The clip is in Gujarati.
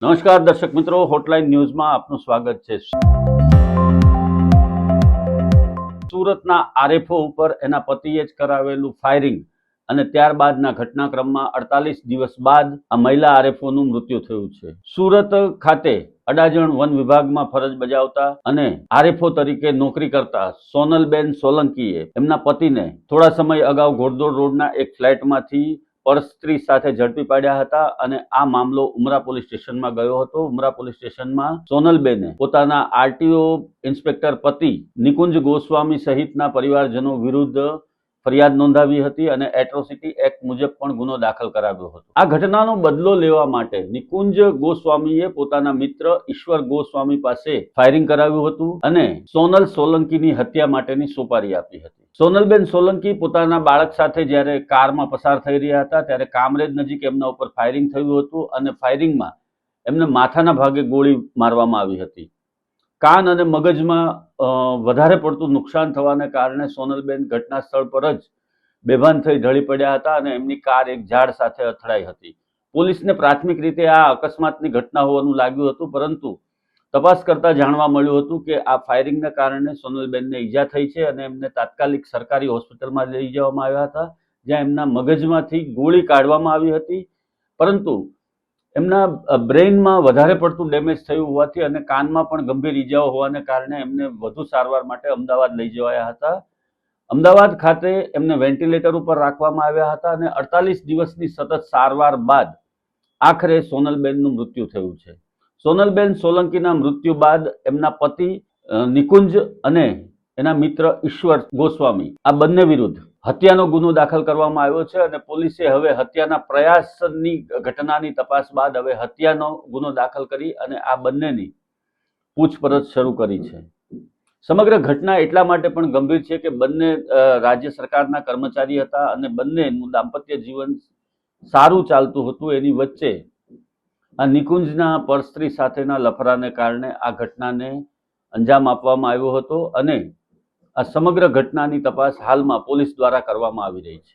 નમસ્કાર દર્શક મિત્રો, હોટલાઇન ન્યૂઝમાં આપનું સ્વાગત છે। સુરતના આરએફઓ ઉપર એના પતિએ જ કરાવેલું ફાયરિંગ અને ત્યારબાદના ઘટનાક્રમમાં 48 દિવસ બાદ આ મહિલા આરએફઓનું મૃત્યુ થયું છે। સુરત ખાતે અડાજણ વન વિભાગમાં ફરજ બજાવતા અને આરએફઓ તરીકે નોકરી કરતા સોનલબેન સોલંકીએ એમના પતિને થોડા સમય અગાઉ ઘોડદોડ રોડના એક ફ્લેટમાંથી પરસ્ત્રી સાથે ઝડપી પાડ્યા હતા અને આ મામલો ઉમરા પોલીસ સ્ટેશનમાં ગયો હતો। ઉમરા પોલીસ સ્ટેશનમાં સોનલબેને પોતાના આરટીઓ ઇન્સ્પેક્ટર પતિ નિકુંજ ગોસ્વામી સહિતના પરિવારજનો વિરુદ્ધ ફરિયાદ નોંધાવી હતી અને એટ્રોસિટી એક્ટ મુજબ પણ ગુનો દાખલ કરાવ્યો હતો। આ ઘટનાનો બદલો લેવા માટે નિકુંજ ગોસ્વામીએ પોતાના મિત્ર ઈશ્વર ગોસ્વામી પાસે ફાયરિંગ કરાવ્યું હતું અને સોનલ સોલંકીની હત્યા માટેની સોપારી આપી હતી। સોનલબેન સોલંકી પોતાના બાળક સાથે જ્યારે કારમાં પસાર થઈ રહ્યા હતા ત્યારે કામરેજ નજીક એમના ઉપર ફાયરિંગ થયું હતું અને ફાયરિંગમાં એમને માથાના ભાગે ગોળી મારવામાં આવી હતી। કાન અને મગજમાં વધારે પડતું નુકસાન થવાને કારણે સોનલબેન ઘટના સ્થળ પર જ બેભાન થઈ ઢળી પડ્યા હતા અને એમની કાર એક ઝાડ સાથે અથડાઈ હતી। પોલીસને પ્રાથમિક રીતે આ અકસ્માતની ઘટના હોવાનું લાગ્યું હતું, પરંતુ તપાસ કરતા જાણવા મળ્યું હતું કે આ ફાયરિંગના કારણે સોનલબેનને ઈજા થઈ છે અને એમને તાત્કાલિક સરકારી હોસ્પિટલમાં લઈ જવામાં આવ્યા હતા, જ્યાં એમના મગજમાંથી ગોળી કાઢવામાં આવી હતી, પરંતુ એમના બ્રેઇનમાં વધારે પડતું ડેમેજ થયું હોવાથી અને કાનમાં પણ ગંભીર ઈજાઓ હોવાને કારણે એમને વધુ સારવાર માટે અમદાવાદ લઈ જવાયા હતા। અમદાવાદ ખાતે એમને વેન્ટિલેટર ઉપર રાખવામાં આવ્યા હતા અને 48 દિવસની સતત સારવાર બાદ આખરે સોનલબેનનું મૃત્યુ થયું છે। સોનલબેન સોલંકીના મૃત્યુ બાદ એમના પતિ નિકુંજ અને એના મિત્ર ઈશ્વર ગોસ્વામી આ બંને વિરુદ્ધ હત્યાનો ગુનો દાખલ કરવામાં આવ્યો છે અને પોલીસે હવે હત્યાના પ્રયાસની ઘટનાની તપાસ બાદ હવે હત્યાનો ગુનો દાખલ કરી અને આ બંનેની પૂછપરછ શરૂ કરી છે। સમગ્ર ઘટના એટલા માટે પણ ગંભીર છે કે બંને રાજ્ય સરકારના કર્મચારી હતા અને બંનેનું દાંપત્ય જીવન સારું ચાલતું હતું। એની વચ્ચે આ નિકુંજના પરસ્ત્રી સાથેના લફરાને કારણે આ ઘટનાને અંજામ આપવામાં આવ્યો હતો અને આ સમગ્ર ઘટનાની તપાસ હાલમાં પોલીસ દ્વારા કરવામાં આવી રહી છે।